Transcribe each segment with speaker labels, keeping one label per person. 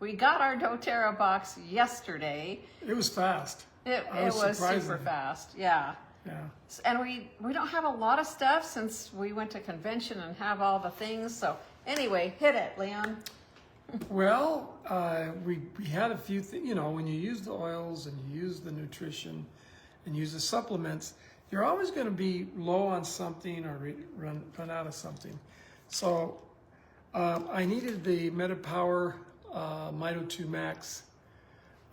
Speaker 1: we got our doTERRA box yesterday.
Speaker 2: It was fast.
Speaker 1: It was super fast, yeah.
Speaker 2: Yeah.
Speaker 1: And we don't have a lot of stuff since we went to convention and have all the things. So anyway, hit it, Leon.
Speaker 2: Well, we had a few things, you know, when you use the oils and you use the nutrition and use the supplements, you're always going to be low on something or run out of something. So I needed the MetaPower Mito 2 Max.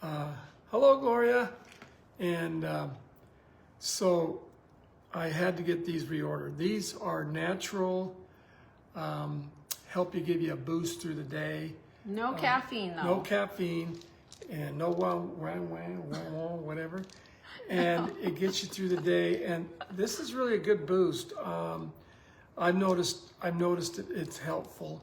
Speaker 2: Hello, Gloria. And so I had to get these reordered. These are natural, help you give you a boost through the day.
Speaker 1: No caffeine, though.
Speaker 2: No caffeine and no whatever. And it gets you through the day. And this is really a good boost. I've noticed it's helpful,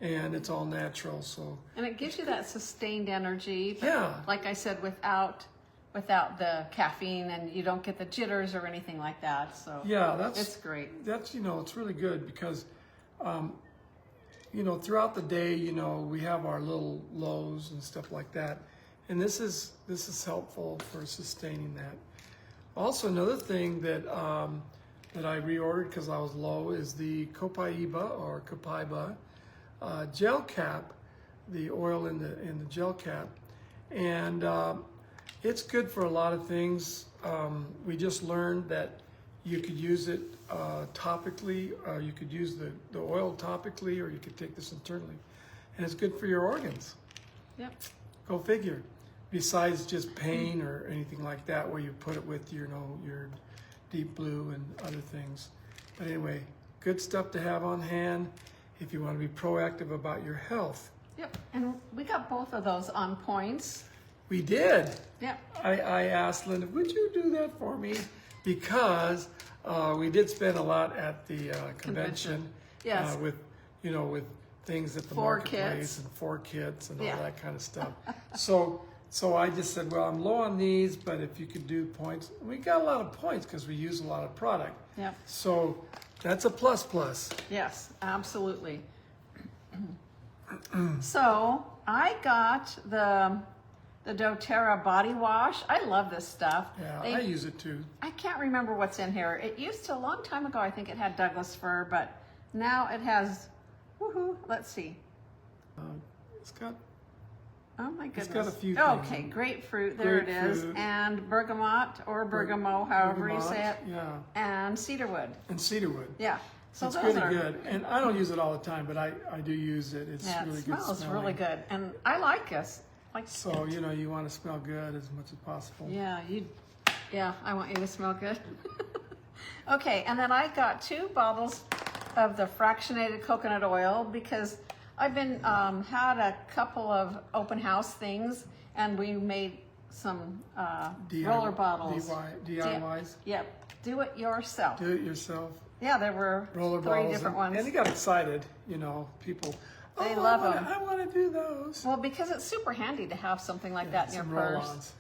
Speaker 2: and it's all natural. So. And
Speaker 1: it gives you that sustained energy. But
Speaker 2: yeah.
Speaker 1: Like I said, without the caffeine, and you don't get the jitters or anything like that. So
Speaker 2: yeah,
Speaker 1: it's great.
Speaker 2: That's, you know, it's really good because, you know, throughout the day, you know, we have our little lows and stuff like that, and this is helpful for sustaining that. Also, another thing that that I reordered because I was low is the Copaiba gel cap, the oil in the gel cap, and it's good for a lot of things. We just learned that you could use it topically, you could use the oil topically, or you could take this internally, and it's good for your organs.
Speaker 1: Yep.
Speaker 2: Go figure. Besides just pain or anything like that, where you put it with your, you know, your deep blue and other things. But anyway, good stuff to have on hand if you want to be proactive about your health.
Speaker 1: Yep, and we got both of those on points.
Speaker 2: We did.
Speaker 1: Yep.
Speaker 2: I asked Linda, would you do that for me? Because we did spend a lot at the convention.
Speaker 1: Yes.
Speaker 2: With, you know, with things at the marketplace and 4 kits and all that kind of stuff. So I just said, well, I'm low on these, but if you could do points, we got a lot of points because we use a lot of product.
Speaker 1: Yep.
Speaker 2: So that's a plus.
Speaker 1: Yes, absolutely. So I got the doTERRA body wash. I love this stuff.
Speaker 2: Yeah, I use it too.
Speaker 1: I can't remember what's in here. It used to, a long time ago, I think it had Douglas fir, but now it has, woohoo, let's see.
Speaker 2: It's got,
Speaker 1: oh my goodness.
Speaker 2: It's got a few
Speaker 1: things.
Speaker 2: things.
Speaker 1: Okay, grapefruit, there it is. And bergamot, or bergamot, however you say it.
Speaker 2: Yeah.
Speaker 1: And cedarwood. Yeah. So
Speaker 2: it's
Speaker 1: those
Speaker 2: really good. And I don't use it all the time, but I do use it. It's
Speaker 1: yeah,
Speaker 2: really
Speaker 1: it
Speaker 2: good
Speaker 1: smells
Speaker 2: smelling.
Speaker 1: really good. And I like this.
Speaker 2: So, you know, you want to smell good as much as possible.
Speaker 1: Yeah, I want you to smell good. Okay, and then I got 2 bottles of the fractionated coconut oil because I've been had a couple of open house things, and we made some roller bottles.
Speaker 2: DIYs?
Speaker 1: Yep, do it yourself.
Speaker 2: Do it yourself.
Speaker 1: Yeah, there were
Speaker 2: roller
Speaker 1: 3
Speaker 2: bottles
Speaker 1: different ones.
Speaker 2: And they got excited, you know, people.
Speaker 1: They love them.
Speaker 2: I want to do those.
Speaker 1: Well, because it's super handy to have something like that in your purse.
Speaker 2: Roll-ons.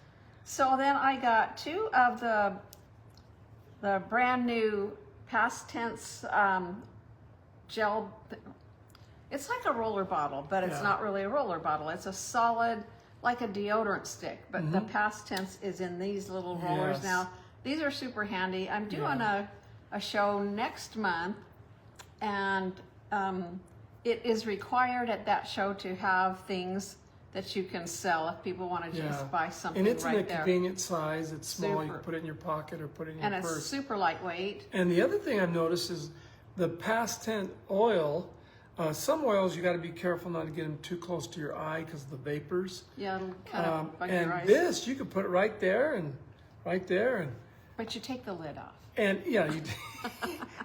Speaker 1: So then I got 2 of the brand new past tense gel. It's like a roller bottle, but it's not really a roller bottle. It's a solid, like a deodorant stick, but the past tense is in these little rollers.
Speaker 2: Yes.
Speaker 1: Now, these are super handy. I'm doing a show next month, and it is required at that show to have things that you can sell if people want to just buy something
Speaker 2: and it's
Speaker 1: right
Speaker 2: in a
Speaker 1: there.
Speaker 2: convenient size. It's small.
Speaker 1: Super.
Speaker 2: You can put it in your pocket or put it in your
Speaker 1: and
Speaker 2: purse.
Speaker 1: it's super lightweight.
Speaker 2: And the other thing I've noticed is the past tense oil. Some oils you got to be careful not to get them too close to your eye because of the vapors.
Speaker 1: Yeah, it'll kind of bug
Speaker 2: and
Speaker 1: your eyes.
Speaker 2: this you can put it right there and
Speaker 1: But you take the lid off.
Speaker 2: And yeah, you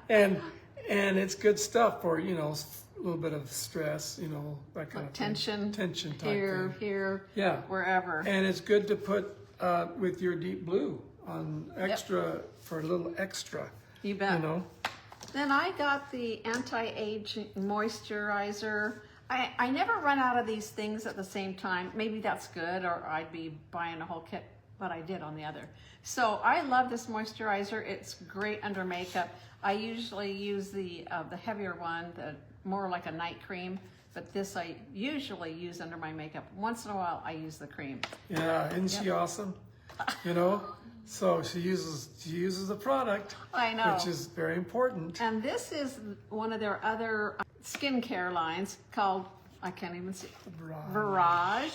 Speaker 2: and it's good stuff for, you know, a little bit of stress, you know, that kind of
Speaker 1: tension
Speaker 2: type
Speaker 1: here,
Speaker 2: thing.
Speaker 1: here, wherever.
Speaker 2: And it's good to put with your deep blue on extra for a little extra.
Speaker 1: You bet.
Speaker 2: You know.
Speaker 1: Then I got the anti-age moisturizer. I never run out of these things at the same time. Maybe that's good, or I'd be buying a whole kit, but I did on the other. So I love this moisturizer. It's great under makeup. I usually use the heavier one, the more like a night cream, but this I usually use under my makeup. Once in a while, I use the cream.
Speaker 2: Yeah, isn't she awesome? You know, so she uses the product.
Speaker 1: I know.
Speaker 2: Which is very important.
Speaker 1: And this is one of their other skincare lines called, I can't even see, Verage.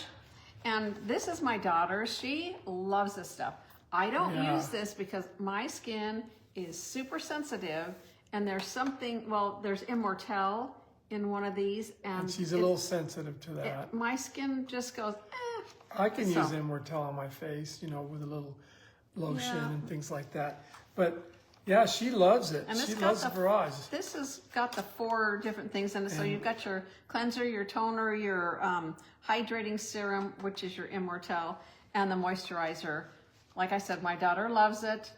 Speaker 1: And this is my daughter. She loves this stuff. I don't use this because my skin is super sensitive, and there's something, well, there's Immortelle in one of these. And
Speaker 2: she's a little sensitive to that.
Speaker 1: My skin just goes, eh.
Speaker 2: I can use Immortelle on my face, you know, with a little lotion and things like that. But yeah, she loves it.
Speaker 1: And
Speaker 2: She loves the Verage.
Speaker 1: This has got the 4 different things in it. So you've got your cleanser, your toner, your hydrating serum, which is your Immortelle, and the moisturizer. Like I said, my daughter loves it,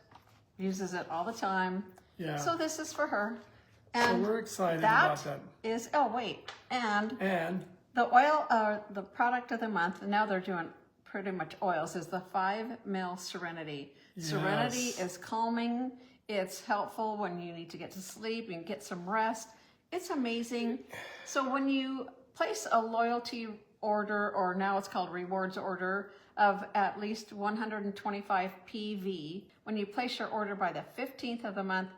Speaker 1: uses it all the time.
Speaker 2: Yeah.
Speaker 1: So this is for her.
Speaker 2: So
Speaker 1: And
Speaker 2: we're excited about that.
Speaker 1: is, oh wait, and
Speaker 2: And
Speaker 1: the oil, the product of the month, and now they're doing pretty much oils, is the 5 ml Serenity.
Speaker 2: Yes.
Speaker 1: Serenity is calming. It's helpful when you need to get to sleep and get some rest. It's amazing. So when you place a loyalty order, or now it's called rewards order, of at least 125 PV, when you place your order by the 15th of the month,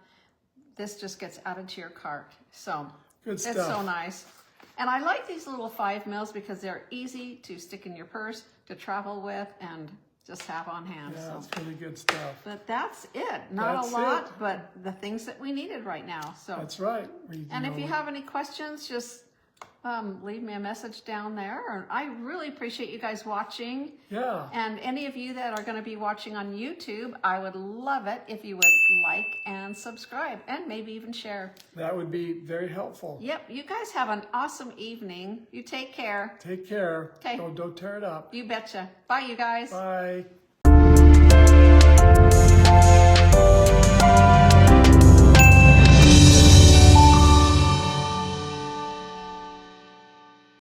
Speaker 1: this just gets added to your cart. So
Speaker 2: Good stuff.
Speaker 1: It's so nice. And I like these little 5 mils because they're easy to stick in your purse, to travel with, and just have on hand.
Speaker 2: yeah,
Speaker 1: So.
Speaker 2: it's really good stuff.
Speaker 1: But that's it. Not
Speaker 2: That's
Speaker 1: a lot,
Speaker 2: it.
Speaker 1: but the things that we needed right now. So.
Speaker 2: That's right.
Speaker 1: And if you have any questions, just leave me a message down there. I really appreciate you guys watching.
Speaker 2: Yeah.
Speaker 1: And any of you that are going to be watching on YouTube, I would love it if you would like and subscribe, and maybe even share.
Speaker 2: That would be very helpful.
Speaker 1: Yep. You guys have an awesome evening. You take care.
Speaker 2: Take care.
Speaker 1: Okay.
Speaker 2: Go doTERRA it up.
Speaker 1: You betcha. Bye, you guys.
Speaker 2: Bye.